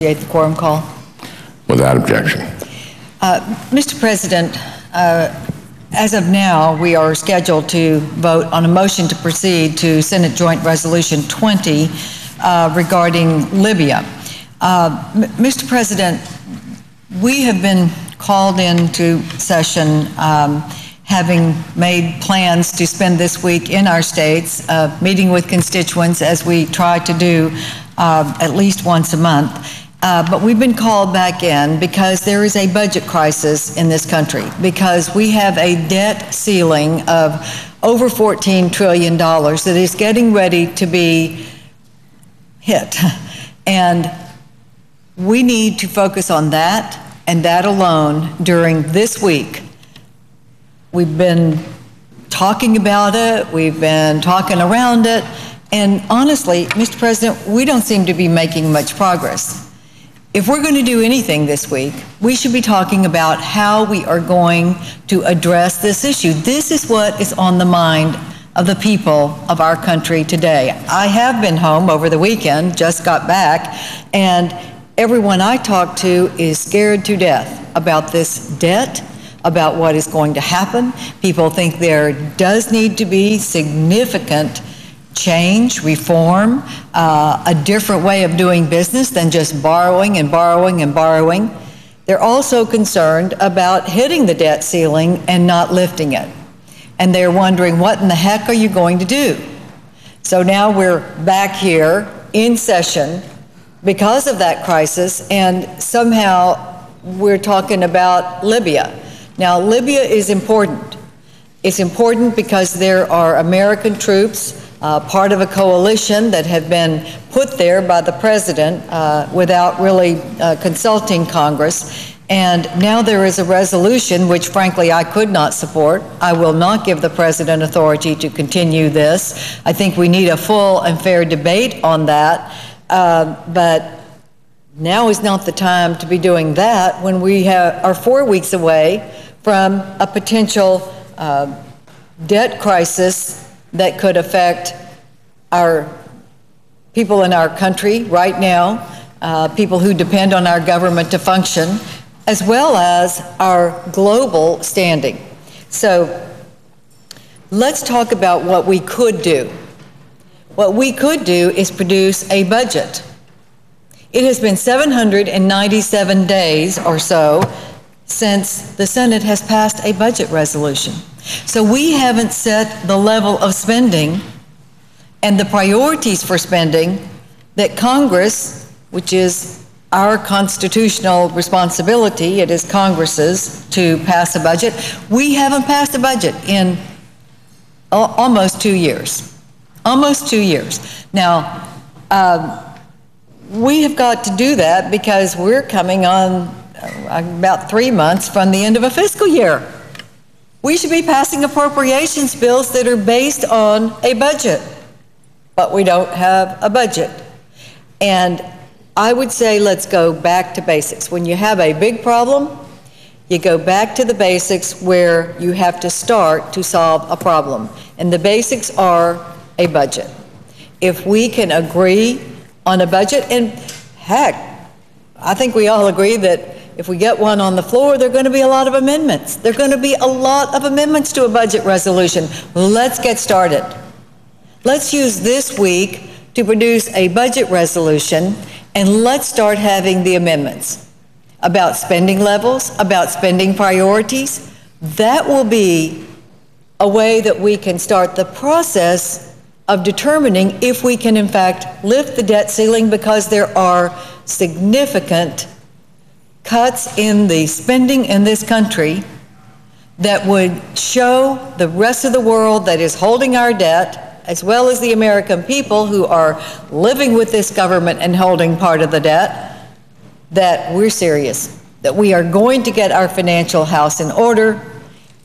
The quorum call. Without objection. Mr. President, as of now, we are scheduled to vote on a motion to proceed to Senate Joint Resolution 20 regarding Libya. Mr. President, we have been called into session having made plans to spend this week in our states, meeting with constituents as we try to do at least once a month. But we've been called back in because there is a budget crisis in this country, because we have a debt ceiling of over $14 trillion that is getting ready to be hit. And we need to focus on that and that alone during this week. We've been talking about it, we've been talking around it, and honestly, Mr. President, we don't seem to be making much progress. If we're going to do anything this week, we should be talking about how we are going to address this issue. This is what is on the mind of the people of our country today. I have been home over the weekend, just got back, and everyone I talk to is scared to death about this debt, about what is going to happen. People think there does need to be significant change, reform, a different way of doing business than just borrowing and borrowing and borrowing. They're also concerned about hitting the debt ceiling and not lifting it. And they're wondering, what in the heck are you going to do? So now we're back here in session because of that crisis, and somehow we're talking about Libya. Now, Libya is important. It's important because there are American troops, part of a coalition that have been put there by the president without really consulting Congress. And now there is a resolution which, frankly, I could not support. I will not give the president authority to continue this. I think we need a full and fair debate on that. But now is not the time to be doing that when we are 4 weeks away from a potential debt crisis that could affect our people in our country right now, people who depend on our government to function, as well as our global standing. So let's talk about what we could do. What we could do is produce a budget. It has been 797 days or so since the Senate has passed a budget resolution. So we haven't set the level of spending and the priorities for spending that Congress, which is our constitutional responsibility, it is Congress's to pass a budget. We haven't passed a budget in almost 2 years. Almost 2 years. Now, we have got to do that because we're coming on about 3 months from the end of a fiscal year. We should be passing appropriations bills that are based on a budget, but we don't have a budget. And I would say let's go back to basics. When you have a big problem, you go back to the basics where you have to start to solve a problem. And the basics are a budget. If we can agree on a budget, and heck, I think we all agree that if we get one on the floor, there are going to be a lot of amendments. There are going to be a lot of amendments to a budget resolution. Let's get started. Let's use this week to produce a budget resolution, and let's start having the amendments about spending levels, about spending priorities. That will be a way that we can start the process of determining if we can, in fact, lift the debt ceiling, because there are significant cuts in the spending in this country that would show the rest of the world that is holding our debt, as well as the American people who are living with this government and holding part of the debt, that we're serious, that we are going to get our financial house in order,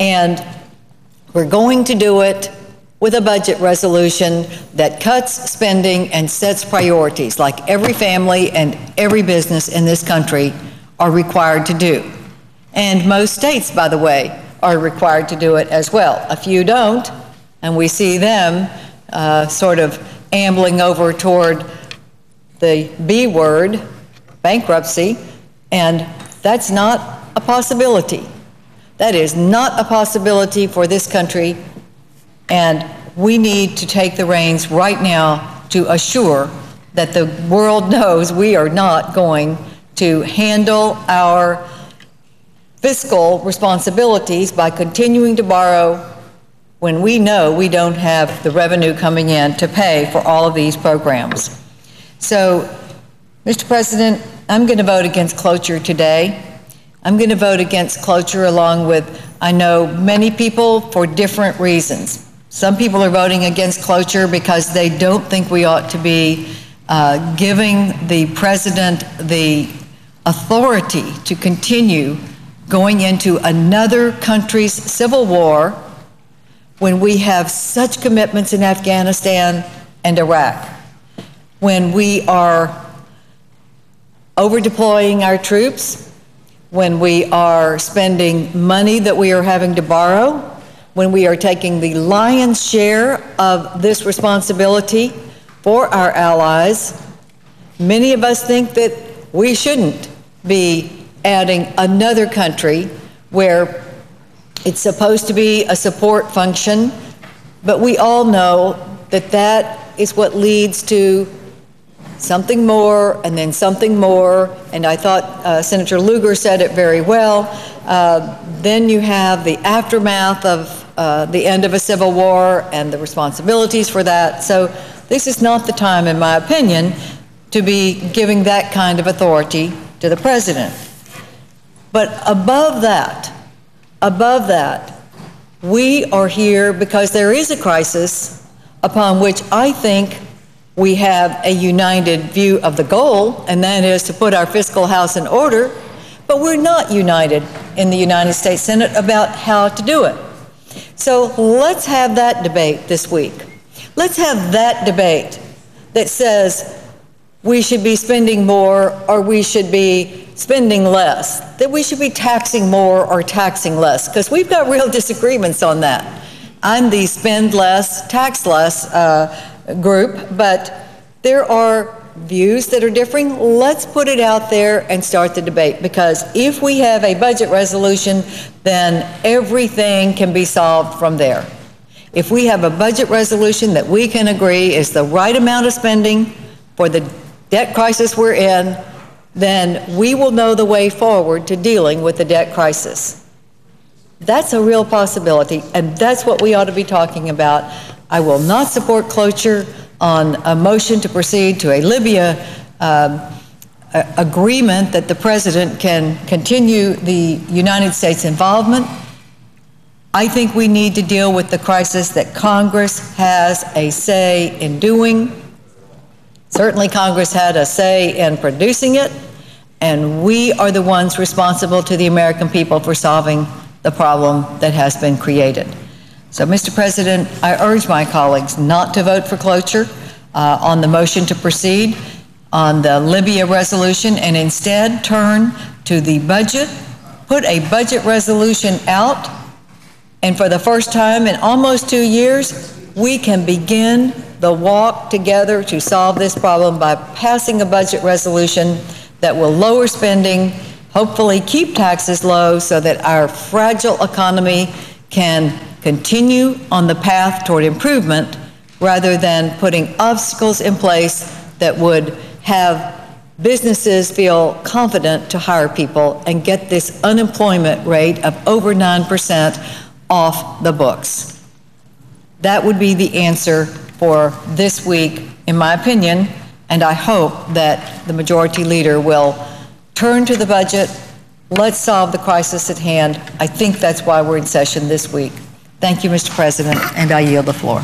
and we're going to do it with a budget resolution that cuts spending and sets priorities, like every family and every business in this country are required to do. And most states, by the way, are required to do it as well. A few don't, and we see them sort of ambling over toward the B word, bankruptcy, and that's not a possibility. That is not a possibility for this country, and we need to take the reins right now to assure that the world knows we are not going to handle our fiscal responsibilities by continuing to borrow when we know we don't have the revenue coming in to pay for all of these programs. So, Mr. President, I'm going to vote against cloture today. I'm going to vote against cloture along with, I know, many people for different reasons. Some people are voting against cloture because they don't think we ought to be giving the president the authority to continue going into another country's civil war when we have such commitments in Afghanistan and Iraq, when we are over-deploying our troops, when we are spending money that we are having to borrow, when we are taking the lion's share of this responsibility for our allies. Many of us think that we shouldn't be adding another country where it's supposed to be a support function, but we all know that that is what leads to something more and then something more. And I thought Senator Lugar said it very well. Then you have the aftermath of the end of a civil war and the responsibilities for that. So this is not the time, in my opinion, to be giving that kind of authority to the president. But above that, we are here because there is a crisis upon which I think we have a united view of the goal, and that is to put our fiscal house in order, but we're not united in the United States Senate about how to do it. So let's have that debate this week. Let's have that debate that says we should be spending more or we should be spending less, that we should be taxing more or taxing less, because we've got real disagreements on that. I'm the spend less, tax less group, but there are views that are differing. Let's put it out there and start the debate, because if we have a budget resolution, then everything can be solved from there. If we have a budget resolution that we can agree is the right amount of spending for the debt crisis we're in, then we will know the way forward to dealing with the debt crisis. That's a real possibility, and that's what we ought to be talking about. I will not support cloture on a motion to proceed to a Libya agreement that the president can continue the United States involvement. I think we need to deal with the crisis that Congress has a say in doing. Certainly Congress had a say in producing it, and we are the ones responsible to the American people for solving the problem that has been created. So, Mr. President, I urge my colleagues not to vote for cloture on the motion to proceed on the Libya resolution, and instead turn to the budget, put a budget resolution out, and for the first time in almost 2 years, we can begin the walk together to solve this problem by passing a budget resolution that will lower spending, hopefully keep taxes low so that our fragile economy can continue on the path toward improvement, rather than putting obstacles in place that would have businesses feel confident to hire people and get this unemployment rate of over 9% off the books. That would be the answer for this week, in my opinion, and I hope that the majority leader will turn to the budget. Let's solve the crisis at hand. I think that's why we're in session this week. Thank you, Mr. President, and I yield the floor.